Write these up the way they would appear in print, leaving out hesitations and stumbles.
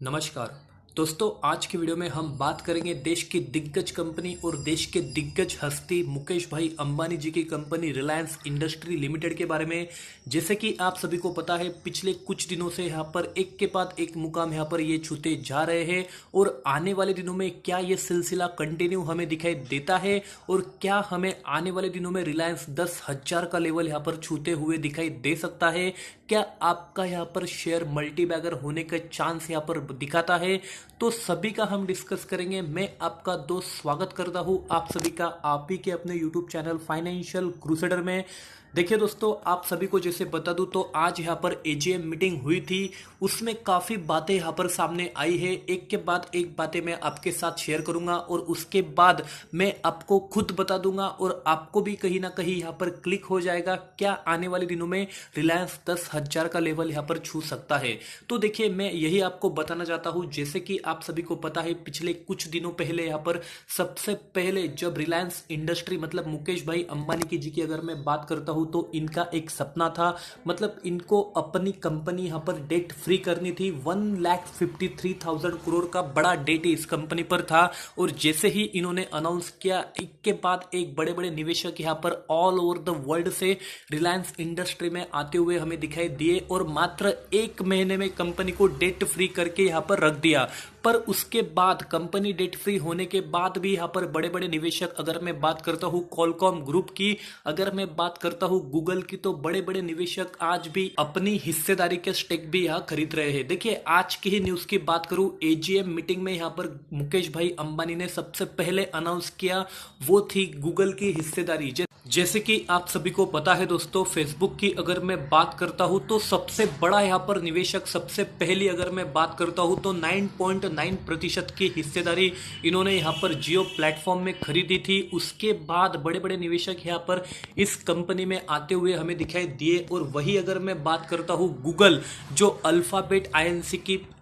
नमस्कार दोस्तों, आज की वीडियो में हम बात करेंगे देश की दिग्गज कंपनी और देश के दिग्गज हस्ती मुकेश भाई अंबानी जी की कंपनी रिलायंस इंडस्ट्री लिमिटेड के बारे में। जैसे कि आप सभी को पता है, पिछले कुछ दिनों से यहाँ पर एक के बाद एक मुकाम यहाँ पर ये छूते जा रहे हैं और आने वाले दिनों में क्या ये सिलसिला कंटिन्यू हमें दिखाई देता है और क्या हमें आने वाले दिनों में रिलायंस 10,000 का लेवल यहाँ पर छूते हुए दिखाई दे सकता है। क्या आपका यहाँ पर शेयर मल्टीबैगर होने का चांस यहाँ पर दिखाता है, तो सभी का हम डिस्कस करेंगे। मैं आपका दोस्त स्वागत करता हूं आप सभी का आप ही के अपने यूट्यूब चैनल फाइनेंशियल क्रूसेडर में। देखिए दोस्तों, आप सभी को जैसे बता दूं तो आज यहाँ पर एजीएम मीटिंग हुई थी, उसमें काफ़ी बातें यहाँ पर सामने आई है। एक के बाद एक बातें मैं आपके साथ शेयर करूंगा और उसके बाद मैं आपको खुद बता दूंगा और आपको भी कहीं ना कहीं यहाँ पर क्लिक हो जाएगा क्या आने वाले दिनों में रिलायंस 10,000 का लेवल यहाँ पर छू सकता है। तो देखिए, मैं यही आपको बताना चाहता हूँ। जैसे कि आप सभी को पता है, पिछले कुछ दिनों पहले यहाँ पर सबसे पहले जब रिलायंस इंडस्ट्री मतलब मुकेश भाई अंबानी की जी की अगर मैं बात करता हूँ तो इनका एक सपना था, मतलब इनको अपनी कंपनी यहाँ पर डेट फ्री करनी थी। 1,53,000 करोड़ का बड़ा डेट इस कंपनी पर था और जैसे ही इन्होंने अनाउंस किया, एक के बाद एक बड़े बड़े निवेशक यहाँ पर ऑल ओवर द वर्ल्ड से रिलायंस इंडस्ट्री में आते हुए हमें दिखाई दिए और मात्र एक महीने में कंपनी को डेट फ्री करके यहाँ पर रख दिया। पर उसके बाद कंपनी डेट फ्री होने के बाद भी यहाँ पर बड़े बड़े निवेशक, अगर मैं बात करता हूँ कॉलकॉम ग्रुप की, अगर मैं बात करता हूँ गूगल की, तो बड़े बड़े निवेशक आज भी अपनी हिस्सेदारी के स्टेक भी यहाँ खरीद रहे हैं। देखिए, आज की ही न्यूज की बात करूं, एजीएम मीटिंग में यहाँ पर मुकेश भाई अंबानी ने सबसे पहले अनाउंस किया, वो थी गूगल की हिस्सेदारी। जैसे कि आप सभी को पता है दोस्तों, फेसबुक की अगर मैं बात करता हूं तो सबसे बड़ा यहाँ पर निवेशक, सबसे पहली अगर मैं बात करता हूं तो 9.9% की हिस्सेदारी इन्होंने यहाँ पर जियो प्लेटफॉर्म में खरीदी थी। उसके बाद बड़े बड़े निवेशक यहाँ पर इस कंपनी में आते हुए हमें दिखाई दिए। और वही अगर मैं बात करता हूँ गूगल, जो अल्फाबेट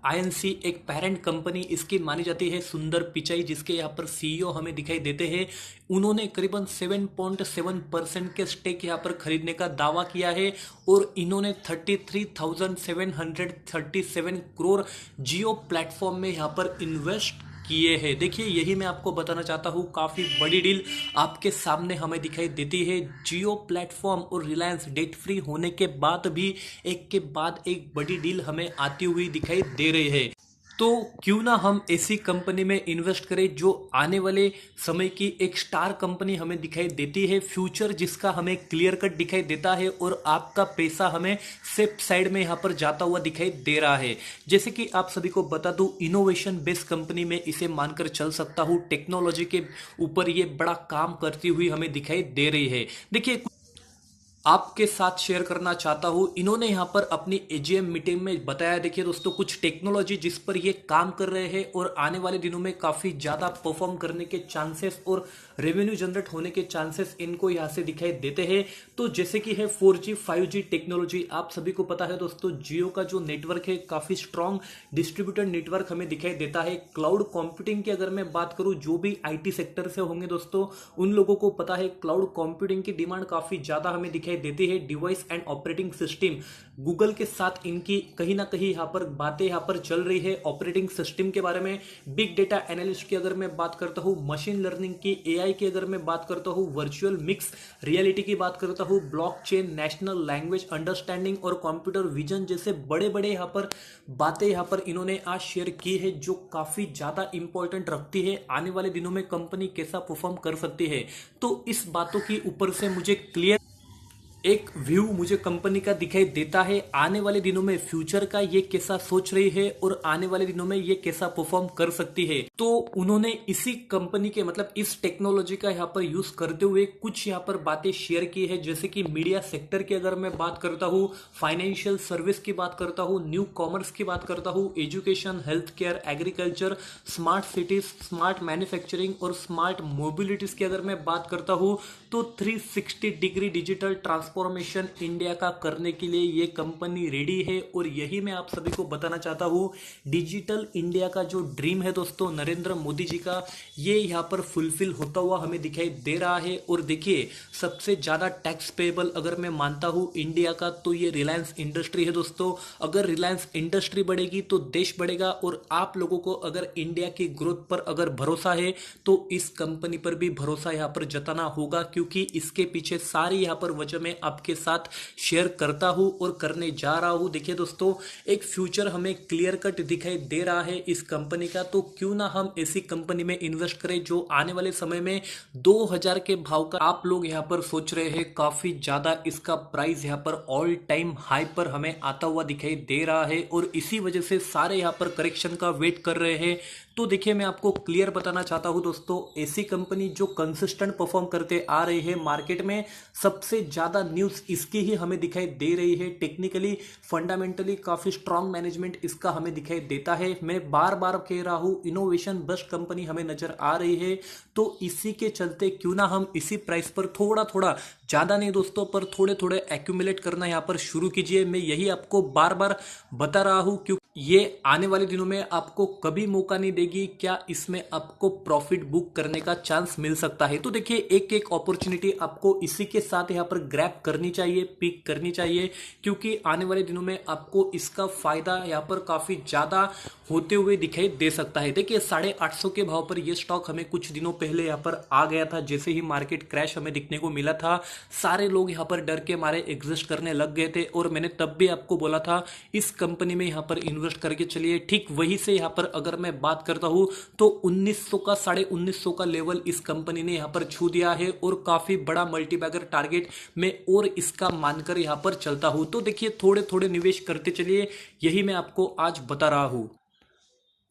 आईएनसी एक पेरेंट कंपनी इसकी मानी जाती है, सुंदर पिचाई जिसके यहाँ पर सीईओ हमें दिखाई देते हैं, उन्होंने करीबन 7.7% के स्टेक यहाँ पर खरीदने का दावा किया है और इन्होंने 33,737 करोड़ जियो प्लेटफॉर्म में यहाँ पर इन्वेस्ट किए हैं। देखिए, यही मैं आपको बताना चाहता हूँ, काफ़ी बड़ी डील आपके सामने हमें दिखाई देती है। जियो प्लेटफॉर्म और रिलायंस डेट फ्री होने के बाद भी एक के बाद एक बड़ी डील हमें आती हुई दिखाई दे रही है। तो क्यों ना हम ऐसी कंपनी में इन्वेस्ट करें जो आने वाले समय की एक स्टार कंपनी हमें दिखाई देती है, फ्यूचर जिसका हमें क्लियर कट दिखाई देता है और आपका पैसा हमें सेफ साइड में यहाँ पर जाता हुआ दिखाई दे रहा है। जैसे कि आप सभी को बता दूं, इनोवेशन बेस्ड कंपनी में इसे मानकर चल सकता हूँ, टेक्नोलॉजी के ऊपर ये बड़ा काम करती हुई हमें दिखाई दे रही है। देखिए, आपके साथ शेयर करना चाहता हूं, इन्होंने यहां पर अपनी एजीएम मीटिंग में बताया। देखिए दोस्तों, कुछ टेक्नोलॉजी जिस पर ये काम कर रहे हैं और आने वाले दिनों में काफी ज्यादा परफॉर्म करने के चांसेस और रेवेन्यू जनरेट होने के चांसेस इनको यहां से दिखाई देते हैं। तो जैसे कि है 4G 5G टेक्नोलॉजी, आप सभी को पता है दोस्तों, जियो का जो नेटवर्क है काफी स्ट्रॉन्ग डिस्ट्रीब्यूटेड नेटवर्क हमें दिखाई देता है। क्लाउड कंप्यूटिंग की अगर मैं बात करूं, जो भी आईटी सेक्टर से होंगे दोस्तों, उन लोगों को पता है क्लाउड कंप्यूटिंग की डिमांड काफी ज्यादा हमें दिखाई देती है। Device and operating system, Google के साथ इनकी कहीं ना कहीं यहाँ पर बातें यहाँ पर चल रही है ऑपरेटिंग सिस्टम के बारे में। बिग डेटा एनालिस्ट की अगर मैं बात करता हूँ, मशीन लर्निंग की, एआई की अगर मैं बात करता हूँ, वर्चुअल मिक्स रियलिटी की बात करता हूँ, ब्लॉकचेन, नेशनल लैंग्वेज अंडरस्टैंडिंग और कंप्यूटर विजन जैसे बड़े बड़े यहाँ पर बातें यहाँ पर इन्होंने आज शेयर की है, जो काफी ज्यादा इंपॉर्टेंट रखती है आने वाले दिनों में कंपनी कैसा परफॉर्म कर सकती है। तो इस बातों की ऊपर से मुझे क्लियर एक व्यू मुझे कंपनी का दिखाई देता है, आने वाले दिनों में फ्यूचर का ये कैसा सोच रही है और आने वाले दिनों में ये कैसा परफॉर्म कर सकती है। तो उन्होंने इसी कंपनी के मतलब इस टेक्नोलॉजी का यहाँ पर यूज करते हुए कुछ यहाँ पर बातें शेयर की है। जैसे कि मीडिया सेक्टर की अगर मैं बात करता हूँ, फाइनेंशियल सर्विस की बात करता हूँ, न्यू कॉमर्स की बात करता हूँ, education, health care, agriculture, smart cities, smart manufacturing और स्मार्ट मोबिलिटीज की अगर मैं बात करता हूँ, तो 360 degree digital transformation transformation India का करने के लिए ये कंपनी रेडी है। और यही मैं आप सभी को बताना चाहता हूँ, डिजिटल इंडिया का जो ड्रीम है दोस्तों नरेंद्र मोदी जी का, ये यहाँ पर फुलफिल होता हुआ हमें दिखाई दे रहा है। और देखिए, सबसे ज़्यादा टैक्स पेबल अगर मैं मानता हूँ इंडिया का, तो ये रिलायंस इंडस्ट्री है दोस्तों। अगर रिलायंस इंडस्ट्री बढ़ेगी तो देश बढ़ेगा। और आप लोगों को अगर इंडिया की ग्रोथ पर अगर भरोसा है तो इस कंपनी पर भी भरोसा यहाँ पर जताना होगा, क्योंकि इसके पीछे सारी यहाँ पर वजह मैं आपके साथ शेयर करता हूँ और करने जा रहा हूँ। देखिए दोस्तों, एक फ्यूचर हमें क्लियर कट दिखाई दे रहा है इस कंपनी का, तो क्यों ना हम ऐसी कंपनी में इन्वेस्ट करें जो आने वाले समय में 2000 के भाव का आप लोग यहाँ पर सोच रहे हैं। काफी ज्यादा इसका प्राइस यहाँ पर ऑल टाइम हाई पर हमें आता हुआ दिखाई दे रहा है, और इसी वजह से सारे यहाँ पर करेक्शन का वेट कर रहे हैं। तो देखिए, मैं आपको क्लियर बताना चाहता हूं दोस्तों, ऐसी कंपनी जो कंसिस्टेंट परफॉर्म करते आ रही है मार्केट में, सबसे ज्यादा न्यूज इसकी ही हमें दिखाई दे रही है। टेक्निकली फंडामेंटली काफी स्ट्रांग मैनेजमेंट इसका हमें दिखाई देता है। मैं बार बार कह रहा हूं, इनोवेशन बेस्ट कंपनी हमें नजर आ रही है। तो इसी के चलते क्यों ना हम इसी प्राइस पर थोड़ा थोड़ा, ज्यादा नहीं दोस्तों, पर थोड़े थोड़े एक्यूमुलेट करना यहाँ पर शुरू कीजिए। मैं यही आपको बार बार बता रहा हूं, क्योंकि ये आने वाले दिनों में आपको कभी मौका नहीं देगी क्या इसमें आपको प्रॉफिट बुक करने का चांस मिल सकता है। तो देखिए, एक एक अपॉर्चुनिटी आपको इसी के साथ यहाँ पर ग्रैब करनी चाहिए, पिक करनी चाहिए, क्योंकि आने वाले दिनों में आपको इसका फायदा यहाँ पर काफी ज्यादा होते हुए दिखाई दे सकता है। देखिए, 850 के भाव पर यह स्टॉक हमें कुछ दिनों पहले यहाँ पर आ गया था। जैसे ही मार्केट क्रैश हमें दिखने को मिला था, सारे लोग यहाँ पर डर के मारे एग्जिस्ट करने लग गए थे। और मैंने तब भी आपको बोला था इस कंपनी में यहाँ पर इन्वेस्ट करके चलिए। ठीक वही से यहाँ पर अगर मैं बात करता हूँ तो 1900 का 1950 का लेवल इस कंपनी ने यहाँ पर छू दिया है, और काफी बड़ा मल्टीबैगर टारगेट में और इसका मानकर यहाँ पर चलता हूँ। तो देखिए, थोड़े थोड़े निवेश करते चलिए, यही मैं आपको आज बता रहा हूँ।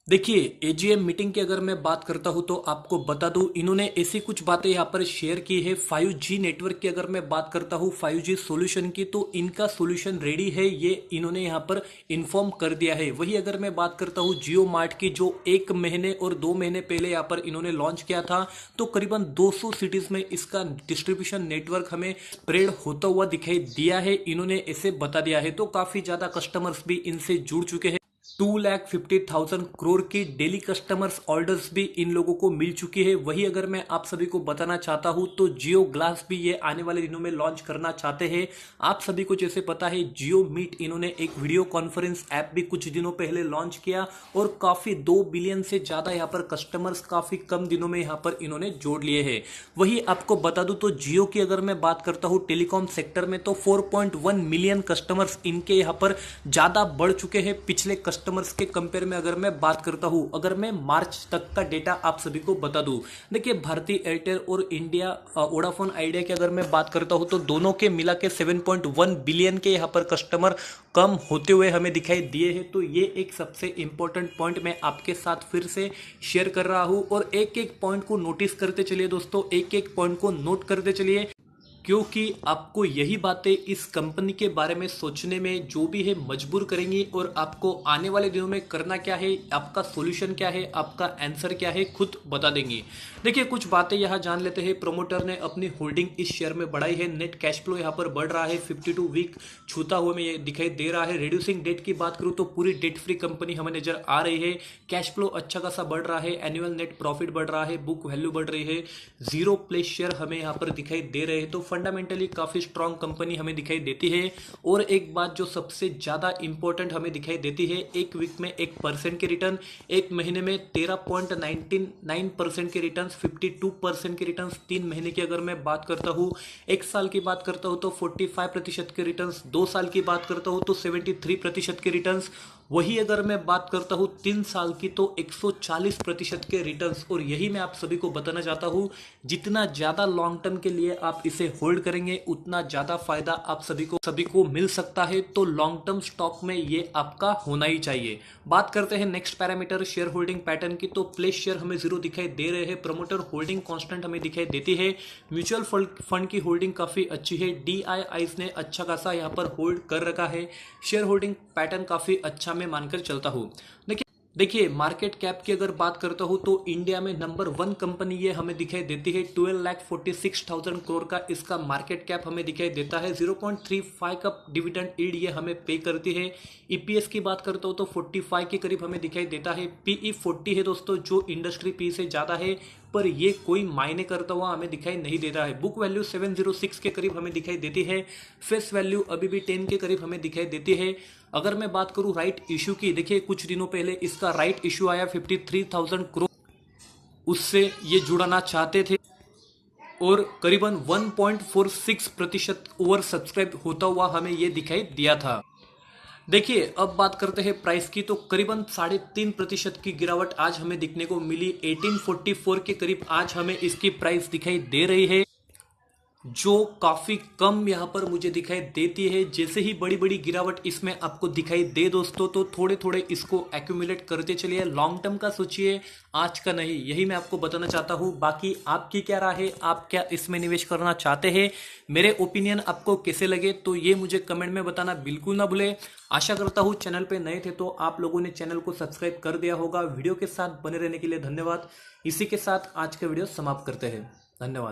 देखिए, एजीएम मीटिंग की अगर मैं बात करता हूं तो आपको बता दूं, इन्होंने ऐसी कुछ बातें यहां पर शेयर की है। 5G नेटवर्क की अगर मैं बात करता हूं, 5G सॉल्यूशन की, तो इनका सॉल्यूशन रेडी है, ये इन्होंने यहां पर इन्फॉर्म कर दिया है। वही अगर मैं बात करता हूं जियो मार्ट की, जो 1 महीने और 2 महीने पहले यहां पर इन्होंने लॉन्च किया था, तो करीबन 200 सिटीज में इसका डिस्ट्रीब्यूशन नेटवर्क हमें स्प्रेड होता हुआ दिखाई दिया है, इन्होंने ऐसे बता दिया है। तो काफी ज्यादा कस्टमर्स भी इनसे जुड़ चुके हैं। 2,50,000 करोड़ की डेली कस्टमर्स ऑर्डर्स भी इन लोगों को मिल चुकी है। वही अगर मैं आप सभी को बताना चाहता हूं तो जियो ग्लास भी ये आने वाले दिनों में लॉन्च करना चाहते हैं। आप सभी को जैसे पता है, जियो मीट इन्होंने एक वीडियो कॉन्फ्रेंस ऐप भी कुछ दिनों पहले लॉन्च किया, और काफी 2 बिलियन से ज्यादा यहाँ पर कस्टमर्स काफी कम दिनों में यहाँ पर इन्होंने जोड़ लिए हैं। वही आपको बता दूं तो जियो की अगर मैं बात करता हूं टेलीकॉम सेक्टर में, तो 4.1 मिलियन कस्टमर्स इनके यहाँ पर ज्यादा बढ़ चुके हैं पिछले कस्टमर्स के कंपेयर में। अगर मैं बात करता हूं, अगर मैं मार्च तक का डेटा आप सभी को बता दूं, देखिए भारती एयरटेल और इंडिया वोडाफोन आइडिया की अगर मैं बात करता हूं तो दोनों के मिला के 7.1 बिलियन के यहां पर कस्टमर कम होते हुए हमें दिखाई दिए हैं। तो ये एक सबसे इंपॉर्टेंट पॉइंट मैं आपके साथ फिर से शेयर कर रहा हूं, और एक एक पॉइंट को नोटिस करते चलिए दोस्तों, एक एक पॉइंट को नोट करते चलिए, क्योंकि आपको यही बातें इस कंपनी के बारे में सोचने में जो भी है मजबूर करेंगी, और आपको आने वाले दिनों में करना क्या है, आपका सॉल्यूशन क्या है, आपका आंसर क्या है, खुद बता देंगी। देखिए, कुछ बातें यहां जान लेते हैं। प्रमोटर ने अपनी होल्डिंग इस शेयर में बढ़ाई है। नेट कैश फ्लो यहां पर बढ़ रहा है, 52 वीक छूता हुआ में ये दिखाई दे रहा है। रिड्यूसिंग डेट की बात करूं तो पूरी डेट फ्री कंपनी हमें नजर आ रही है। कैश फ्लो अच्छा खासा बढ़ रहा है, एनुअल नेट प्रॉफिट बढ़ रहा है, बुक वैल्यू बढ़ रही है, 0 प्लेस शेयर हमें यहां पर दिखाई दे रहे हैं। तो फंडामेंटली काफी स्ट्रांग कंपनी हमें दिखाई देती है। और एक बात जो सबसे ज्यादा इंपॉर्टेंट हमें दिखाई देती है, एक वीक में 1% के रिटर्न, एक महीने में 13.99% के रिटर्न, 52% के रिटर्न, 3 महीने की अगर मैं बात करता हूं, 1 साल की बात करता हूं तो 45% के रिटर्न, 2 साल की बात करता हूं तो 73% के रिटर्न, वही अगर मैं बात करता हूं 3 साल की तो 140% के रिटर्न्स। और यही मैं आप सभी को बताना चाहता हूं, जितना ज्यादा लॉन्ग टर्म के लिए आप इसे होल्ड करेंगे उतना ज्यादा फायदा आप सभी को मिल सकता है। तो लॉन्ग टर्म स्टॉक में ये आपका होना ही चाहिए। बात करते हैं next parameter share holding pattern की, तो प्लेस शेयर हमें 0 दिखाई दे रहे हैं। प्रमोटर होल्डिंग कांस्टेंट हमें दिखाई देती है। म्यूचुअल फंड की होल्डिंग काफी अच्छी है। DIIs ने अच्छा खासा यहाँ पर होल्ड कर रखा है। शेयर होल्डिंग पैटर्न काफी अच्छा मैं मानकर चलता हूँ। देखिए, देखिए मार्केट कैप की अगर बात करता हूँ तो इंडिया में नंबर 1 कंपनी ये हमें दिखाई देती है। 12,46,000 करोड़ का इसका मार्केट कैप हमें दिखाई देता है। 0.35 का डिविडेंड यील्ड ये हमें पे करती है। ईपीएस की बात करता हूँ तो 45 के करीब हमें दिखाई देता है। पीई 40 है दोस्तों, जो इंडस्ट्री पी से ज़्यादा है, पर ये कोई मायने करता हुआ हमें दिखाई नहीं देता है। बुक वैल्यू 706 के करीब हमें दिखाई देती है। फेस वैल्यू अभी भी 10 के करीब हमें दिखाई देती है। अगर मैं बात करूं राइट इशू की, देखिए कुछ दिनों पहले इसका राइट इशू आया 53,000 करोड़, उससे ये जुड़ना चाहते थे और करीबन 1.46% ओवर सब्सक्राइब होता हुआ हमें ये दिखाई दिया था। देखिए अब बात करते हैं प्राइस की, तो करीबन 3.5% की गिरावट आज हमें दिखने को मिली। 1844 के करीब आज हमें इसकी प्राइस दिखाई दे रही है, जो काफी कम यहां पर मुझे दिखाई देती है। जैसे ही बड़ी बड़ी गिरावट इसमें आपको दिखाई दे दोस्तों, तो थोड़े थोड़े इसको एक्यूमुलेट करते चलिए। लॉन्ग टर्म का सोचिए, आज का नहीं, यही मैं आपको बताना चाहता हूं। बाकी आपकी क्या राय है, आप क्या इसमें निवेश करना चाहते हैं, मेरे ओपिनियन आपको कैसे लगे, तो ये मुझे कमेंट में बताना बिल्कुल ना भूले। आशा करता हूं चैनल पे नए थे तो आप लोगों ने चैनल को सब्सक्राइब कर दिया होगा। वीडियो के साथ बने रहने के लिए धन्यवाद। इसी के साथ आज का वीडियो समाप्त करते हैं। धन्यवाद।